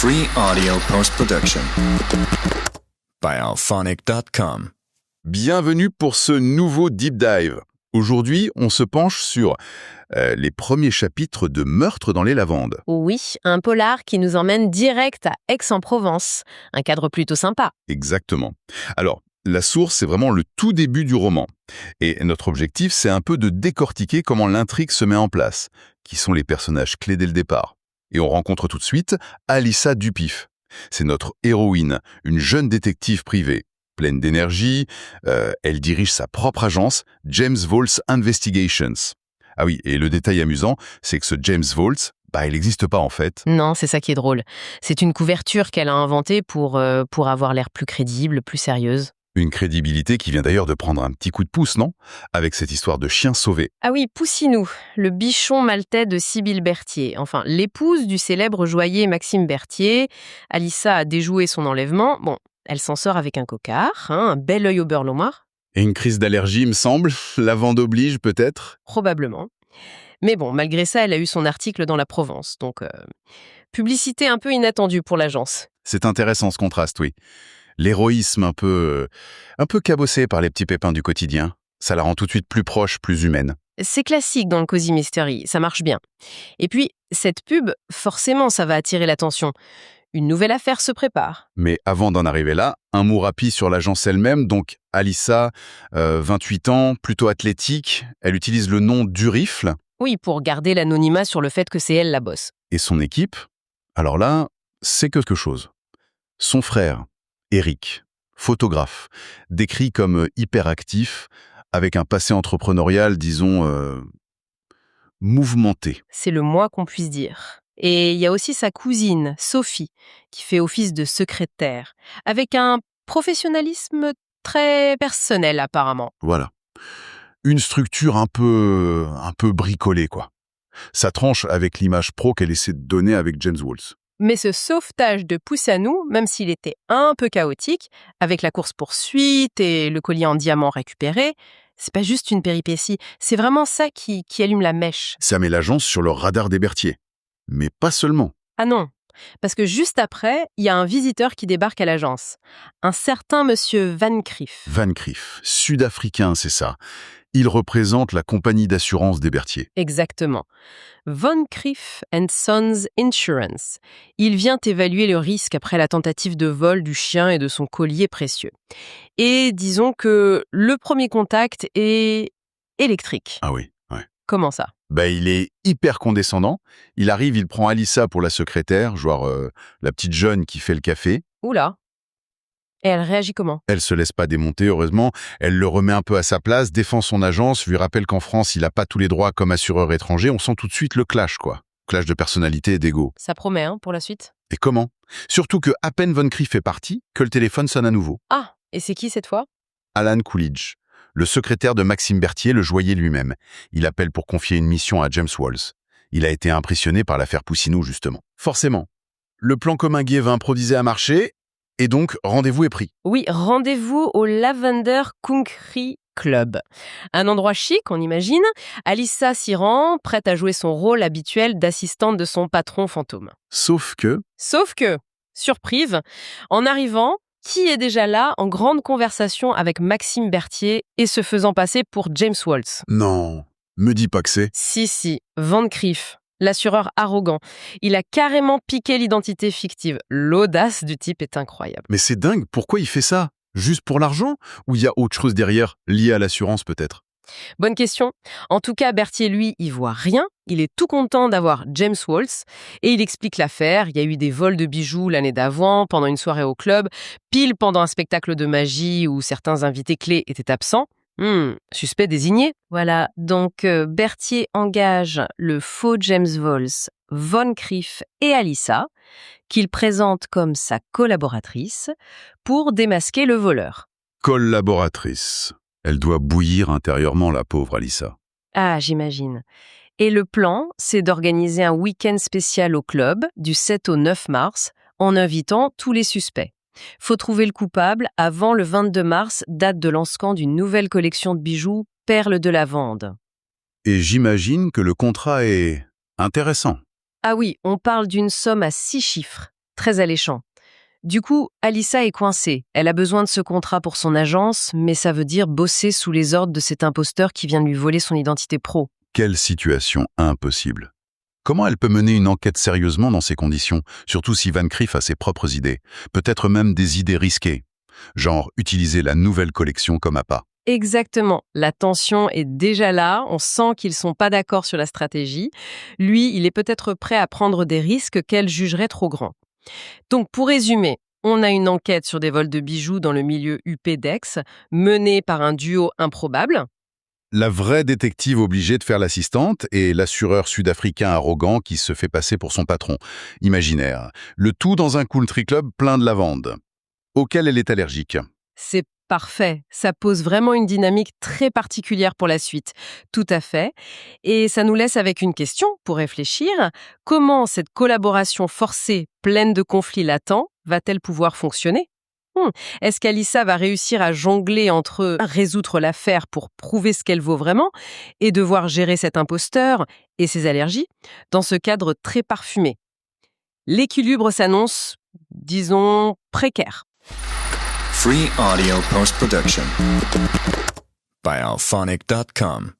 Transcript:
Free audio post-production by alphonic.com. Bienvenue pour ce nouveau Deep Dive. Aujourd'hui, on se penche sur les premiers chapitres de Meurtre dans les lavandes. Oui, un polar qui nous emmène direct à Aix-en-Provence. Un cadre plutôt sympa. Exactement. Alors, la source, c'est vraiment le tout début du roman. Et notre objectif, c'est un peu de décortiquer comment l'intrigue se met en place, qui sont les personnages clés dès le départ. Et on rencontre tout de suite Alyssa Dupif. C'est notre héroïne, une jeune détective privée. Pleine d'énergie, elle dirige sa propre agence, James Volz Investigations. Ah oui, et le détail amusant, c'est que ce James Volz, il n'existe pas en fait. Non, c'est ça qui est drôle. C'est une couverture qu'elle a inventée pour avoir l'air plus crédible, plus sérieuse. Une crédibilité qui vient d'ailleurs de prendre un petit coup de pouce, non? Avec cette histoire de chien sauvé. Ah oui, Poussinou, le bichon maltais de Sibylle Berthier. Enfin, l'épouse du célèbre joaillier Maxime Berthier. Alyssa a déjoué son enlèvement. Bon, elle s'en sort avec un cocard, un bel œil au beurre noir. Et une crise d'allergie, me semble. Lavande oblige, peut-être? Probablement. Mais bon, malgré ça, elle a eu son article dans la Provence. Donc, publicité un peu inattendue pour l'agence. C'est intéressant ce contraste, oui. L'héroïsme un peu cabossé par les petits pépins du quotidien, ça la rend tout de suite plus proche, plus humaine. C'est classique dans le Cozy Mystery, ça marche bien. Et puis, cette pub, forcément, ça va attirer l'attention. Une nouvelle affaire se prépare. Mais avant d'en arriver là, un mot rapide sur l'agence elle-même. Donc, Alyssa, 28 ans, plutôt athlétique. Elle utilise le nom Durifle. Oui, pour garder l'anonymat sur le fait que c'est elle la boss. Et son équipe, alors là, c'est quelque chose. Son frère, Eric, photographe, décrit comme hyperactif, avec un passé entrepreneurial, disons, mouvementé. C'est le moins qu'on puisse dire. Et il y a aussi sa cousine, Sophie, qui fait office de secrétaire, avec un professionnalisme très personnel apparemment. Voilà. Une structure un peu bricolée, quoi. Ça tranche avec l'image pro qu'elle essaie de donner avec James Volz. Mais ce sauvetage de Poussinou, même s'il était un peu chaotique, avec la course-poursuite et le collier en diamant récupéré, c'est pas juste une péripétie, c'est vraiment ça qui allume la mèche. Ça met l'agence sur le radar des Berthier. Mais pas seulement. Ah non, parce que juste après, il y a un visiteur qui débarque à l'agence. Un certain monsieur Van Crief. Van Crief, sud-africain, c'est ça. Il représente la compagnie d'assurance des Berthier. Exactement. Van Crief & Sons Insurance. Il vient évaluer le risque après la tentative de vol du chien et de son collier précieux. Et disons que le premier contact est électrique. Ah oui, ouais. Comment ça? Il est hyper condescendant. Il arrive, il prend Alyssa pour la secrétaire, genre la petite jeune qui fait le café. Oula. Et elle réagit comment? Elle se laisse pas démonter, heureusement. Elle le remet un peu à sa place, défend son agence, lui rappelle qu'en France, il n'a pas tous les droits comme assureur étranger. On sent tout de suite le clash, quoi. Clash de personnalité et d'ego. Ça promet, pour la suite. Et comment? Surtout que à peine Von Crief est parti, que le téléphone sonne à nouveau. Ah, et c'est qui cette fois? Alan Coolidge, le secrétaire de Maxime Berthier, le joaillier lui-même. Il appelle pour confier une mission à James Volz. Il a été impressionné par l'affaire Poussinou, justement. Forcément. Le plan commun Guy va improviser à marcher, et donc rendez-vous est pris. Oui, rendez-vous au Lavender Country Club. Un endroit chic, on imagine. Alyssa s'y rend, prête à jouer son rôle habituel d'assistante de son patron fantôme. Sauf que, surprise, en arrivant, qui est déjà là en grande conversation avec Maxime Berthier et se faisant passer pour James Volz? non, me dis pas que c'est. Si, Van Crief, l'assureur arrogant. Il a carrément piqué l'identité fictive. L'audace du type est incroyable. Mais c'est dingue, pourquoi il fait ça? Juste pour l'argent? Ou il y a autre chose derrière, lié à l'assurance peut-être? Bonne question. En tout cas, Berthier, lui, il voit rien. Il est tout content d'avoir James Volz et il explique l'affaire. Il y a eu des vols de bijoux l'année d'avant, pendant une soirée au club, pile pendant un spectacle de magie où certains invités clés étaient absents. Suspect désigné. Voilà, donc Berthier engage le faux James Volz, Von Crief et Alyssa, qu'il présente comme sa collaboratrice, pour démasquer le voleur. Collaboratrice. Elle doit bouillir intérieurement, la pauvre Alyssa. Ah, j'imagine. Et le plan, c'est d'organiser un week-end spécial au club, du 7 au 9 mars, en invitant tous les suspects. Faut trouver le coupable avant le 22 mars, date de lancement d'une nouvelle collection de bijoux, Perles de lavande. Et j'imagine que le contrat est intéressant. Ah oui, on parle d'une somme à 6 chiffres. très alléchant. Du coup, Alyssa est coincée. Elle a besoin de ce contrat pour son agence, mais ça veut dire bosser sous les ordres de cet imposteur qui vient de lui voler son identité pro. Quelle situation impossible. Comment elle peut mener une enquête sérieusement dans ces conditions, surtout si Van Cleef a ses propres idées, peut-être même des idées risquées, genre utiliser la nouvelle collection comme appât. Exactement. La tension est déjà là. On sent qu'ils sont pas d'accord sur la stratégie. Lui, il est peut-être prêt à prendre des risques qu'elle jugerait trop grands. Donc, pour résumer, on a une enquête sur des vols de bijoux dans le milieu UP d'Aix, menée par un duo improbable. La vraie détective obligée de faire l'assistante et l'assureur sud-africain arrogant qui se fait passer pour son patron. Imaginaire. Le tout dans un country club plein de lavande, auquel elle est allergique. C'est parfait. Ça pose vraiment une dynamique très particulière pour la suite. Tout à fait. Et ça nous laisse avec une question pour réfléchir. Comment cette collaboration forcée, pleine de conflits latents, va-t-elle pouvoir fonctionner ? Est-ce qu'Alyssa va réussir à jongler entre résoudre l'affaire pour prouver ce qu'elle vaut vraiment et devoir gérer cet imposteur et ses allergies dans ce cadre très parfumé ? L'équilibre s'annonce, disons, précaire. Free audio post-production by alphonic.com.